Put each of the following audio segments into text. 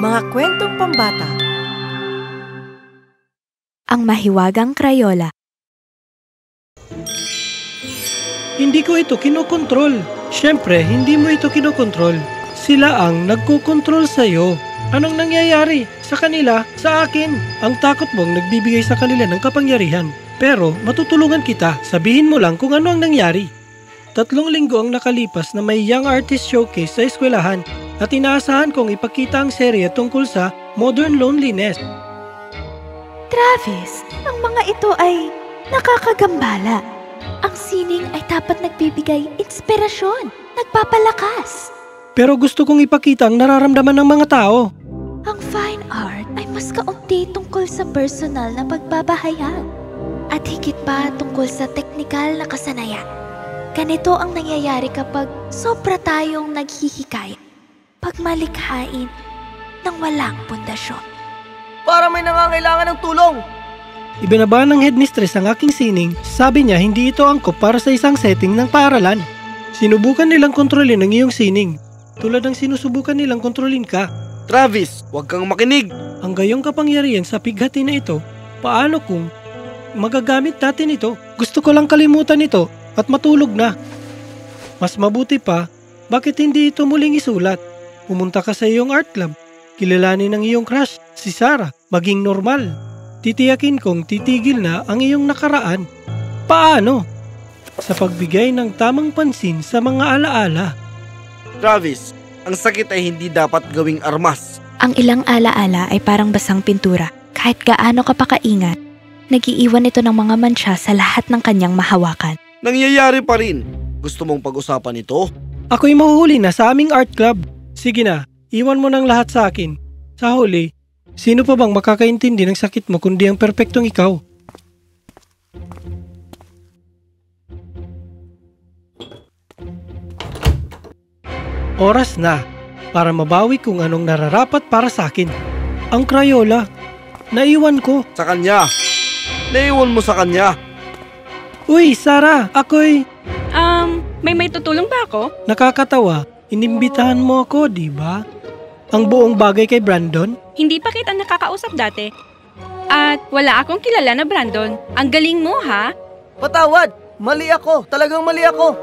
Mga kwentong pambata. Ang mahiwagang Crayola. Hindi ko ito kinokontrol. Siyempre, hindi mo ito kinokontrol. Sila ang nagkokontrol sa'yo. Anong nangyayari? Sa kanila, sa akin. Ang takot mong nagbibigay sa kanila ng kapangyarihan. Pero matutulungan kita. Sabihin mo lang kung ano ang nangyari. 3 linggo ang nakalipas na may Young Artist Showcase sa eskwelahan at inaasahan kong ipakita ang serye tungkol sa modern loneliness. Travis, ang mga ito ay nakakagambala. Ang sining ay dapat nagbibigay inspirasyon, nagpapalakas. Pero gusto kong ipakita ang nararamdaman ng mga tao. Ang fine art ay mas kaunti tungkol sa personal na pagbabahayag at higit pa tungkol sa teknikal na kasanayan. Ganito ang nangyayari kapag sobra tayong naghihikayat, pagmalikhain ng walang pundasyon. Para may nangangailangan ng tulong. Ibinaba ng headmistress ang aking sining. Sabi niya hindi ito angkop para sa isang setting ng paaralan. Sinubukan nilang kontrolin ang iyong sining, tulad ng sinusubukan nilang kontrolin ka. Travis, huwag kang makinig. Ang gayong kapangyarihan sa pighati na ito, paano kung magagamit natin ito? Gusto ko lang kalimutan ito at matulog na. Mas mabuti pa, bakit hindi ito muling isulat? Pumunta ka sa iyong art club, kilalanin ang iyong crush, si Sarah, maging normal. Titiyakin kong titigil na ang iyong nakaraan. Paano? Sa pagbigay ng tamang pansin sa mga alaala. Travis, ang sakit ay hindi dapat gawing armas. Ang ilang alaala ay parang basang pintura. Kahit gaano ka pa kaingat, nag-iiwan ito ng mga mansya sa lahat ng kanyang mahawakan. Nangyayari pa rin. Gusto mong pag-usapan ito? Ako'y mahuhuli na sa aming art club. Sige na, iwan mo ng lahat sa akin. Sa huli, sino pa bang makakaintindi ng sakit mo kundi ang perpektong ikaw? Oras na para mabawi kung anong nararapat para sa akin. Ang Crayola, naiwan ko. Sa kanya. Naiwan mo sa kanya. Uy, Sarah, ako'y... may tutulong ba ako? Nakakatawa, inimbitahan mo ako, di ba? Ang buong bagay kay Brandon? Hindi pa kita nakakausap dati. At wala akong kilala na Brandon. Ang galing mo, ha? Patawad! Mali ako! Talagang mali ako!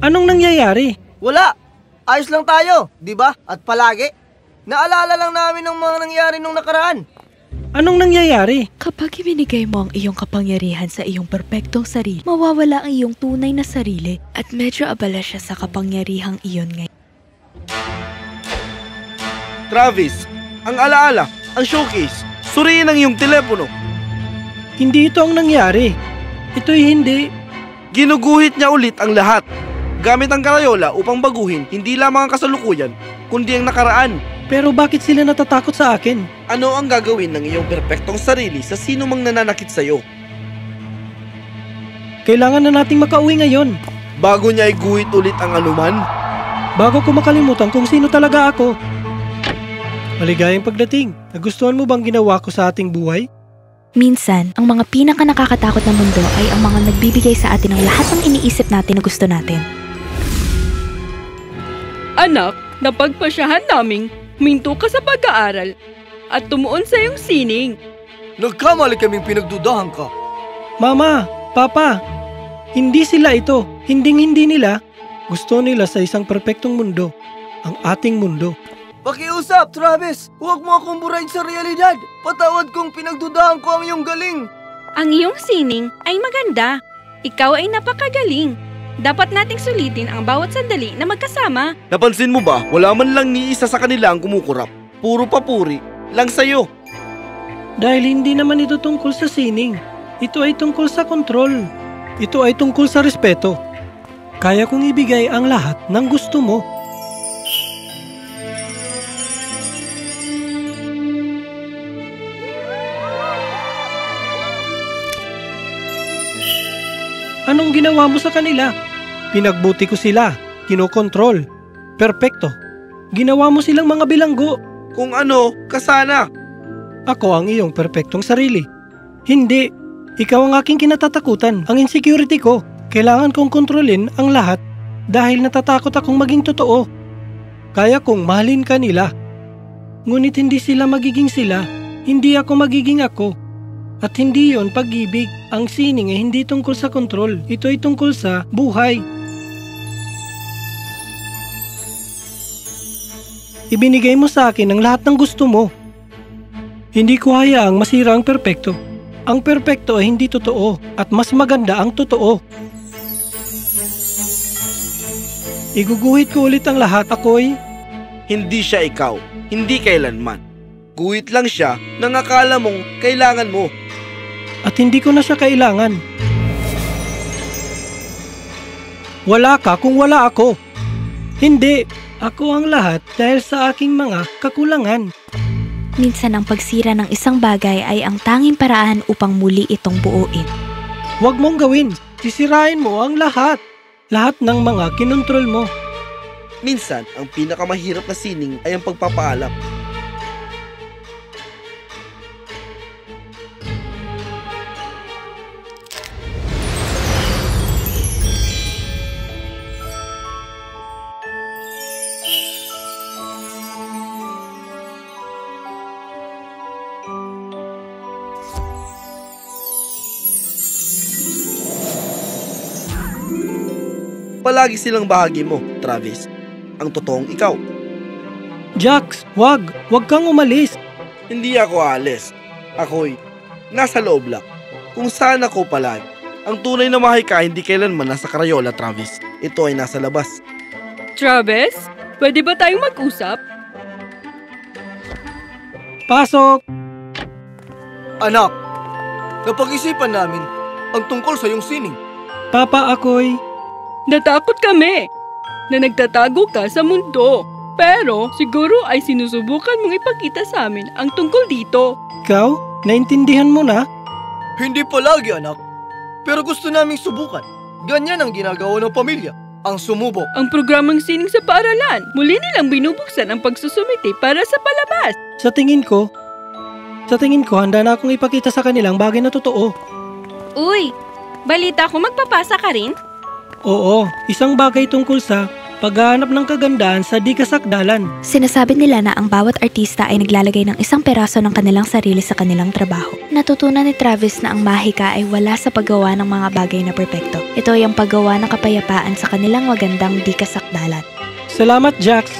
Anong nangyayari? Wala! Ayos lang tayo, di ba? At palagi. Naalala lang namin ang mga nangyari nung nakaraan. Anong nangyayari? Kapag ibinigay mo ang iyong kapangyarihan sa iyong perpektong sarili, mawawala ang iyong tunay na sarili at medyo abala siya sa kapangyarihang iyon ngayon. Travis, ang alaala, ang showcase, suriin ang iyong telepono. Hindi ito ang nangyari. Ito'y hindi. Ginuguhit niya ulit ang lahat. Gamit ang Crayola upang baguhin hindi lamang ang kasalukuyan, kundi ang nakaraan. Pero bakit sila natatakot sa akin? Ano ang gagawin ng iyong perpektong sarili sa sino mang nananakit sa'yo? Kailangan na nating makauwi ngayon. Bago niya iguhit ulit ang anuman? Bago ko makalimutan kung sino talaga ako. Maligayang pagdating. Nagustuhan mo bang ginawa ko sa ating buhay? Minsan, ang mga pinaka-nakakatakot na mundo ay ang mga nagbibigay sa atin ng lahat ng iniisip natin na gusto natin. Anak, napagpasyahan naming minto ka sa pag-aaral at tumuon sa iyong sining. Nagkamali kaming pinagdudahan ka. Mama, Papa, hindi sila ito. Hinding-hindi nila. Gusto nila sa isang perpektong mundo. Ang ating mundo. Pakiusap, Travis! Huwag mo akong burahin sa realidad! Patawad kung pinagdudahan ko ang iyong galing! Ang iyong sining ay maganda. Ikaw ay napakagaling. Dapat nating sulitin ang bawat sandali na magkasama. Napansin mo ba, wala man lang ni isa sa kanila ang kumukurap. Puro papuri lang sa'yo. Dahil hindi naman ito tungkol sa sining. Ito ay tungkol sa kontrol. Ito ay tungkol sa respeto. Kaya kong ibigay ang lahat ng gusto mo. Anong ginawa mo sa kanila? Pinagbuti ko sila, kinokontrol. Perpekto. Ginawa mo silang mga bilanggo. Kung ano, kasana. Ako ang iyong perpektong sarili. Hindi. Ikaw ang aking kinatatakutan, ang insecurity ko. Kailangan kong kontrolin ang lahat dahil natatakot akong maging totoo. Kaya kong mahalin ka nila. Ngunit hindi sila magiging sila. Hindi ako magiging ako. At hindi yon pag-ibig. Ang sining ay hindi tungkol sa kontrol. Ito ay tungkol sa buhay. Ibinigay mo sa akin ang lahat ng gusto mo. Hindi ko hayaang masira ang perpekto. Ang perpekto ay hindi totoo at mas maganda ang totoo. Iguguhit ko ulit ang lahat. Ako'y Hindi siya ikaw, hindi kailanman. Guhit lang siya nang akala mong kailangan mo. at hindi ko na siya kailangan. Wala ka kung wala ako. Hindi, ako ang lahat dahil sa aking mga kakulangan. Minsan ang pagsira ng isang bagay ay ang tanging paraan upang muli itong buuin. Huwag mong gawin, sisirain mo ang lahat. Lahat ng mga kinontrol mo. Minsan, ang pinakamahirap na sining ay ang pagpapaalam. Palagi silang bahagi mo, Travis. Ang totoong ikaw. Jax, wag kang umalis. Hindi ako aalis. Ako'y nasa loob lang. Kung saan ako palagi. Ang tunay na mahika hindi kailanman nasa Crayola, Travis. Ito ay nasa labas. Travis, pwede ba tayong mag-usap? Pasok! Anak, napag-isipan namin ang tungkol sa iyong sining. Papa, ako'y... Natakot kami na nagtatago ka sa mundo. Pero siguro ay sinusubukan mong ipakita sa amin ang tungkol dito. Ikaw? Naintindihan mo na? Hindi palagi, anak. Pero gusto naming subukan. Ganyan ang ginagawa ng pamilya. Ang sumubok. Ang programang sining sa paaralan, muli nilang binubuksan ang pagsusumiti para sa palabas. Sa tingin ko, handa na akong ipakita sa kanilang bagay na totoo. Uy, balita ko magpapasa ka rin? Oo, isang bagay tungkol sa paghahanap ng kagandahan sa di kasakdalan. Sinasabi nila na ang bawat artista ay naglalagay ng isang peraso ng kanilang sarili sa kanilang trabaho. Natutunan ni Travis na ang mahika ay wala sa paggawa ng mga bagay na perpekto. Ito ay ang paggawa ng kapayapaan sa kanilang magandang di kasakdalan. Salamat, Jax.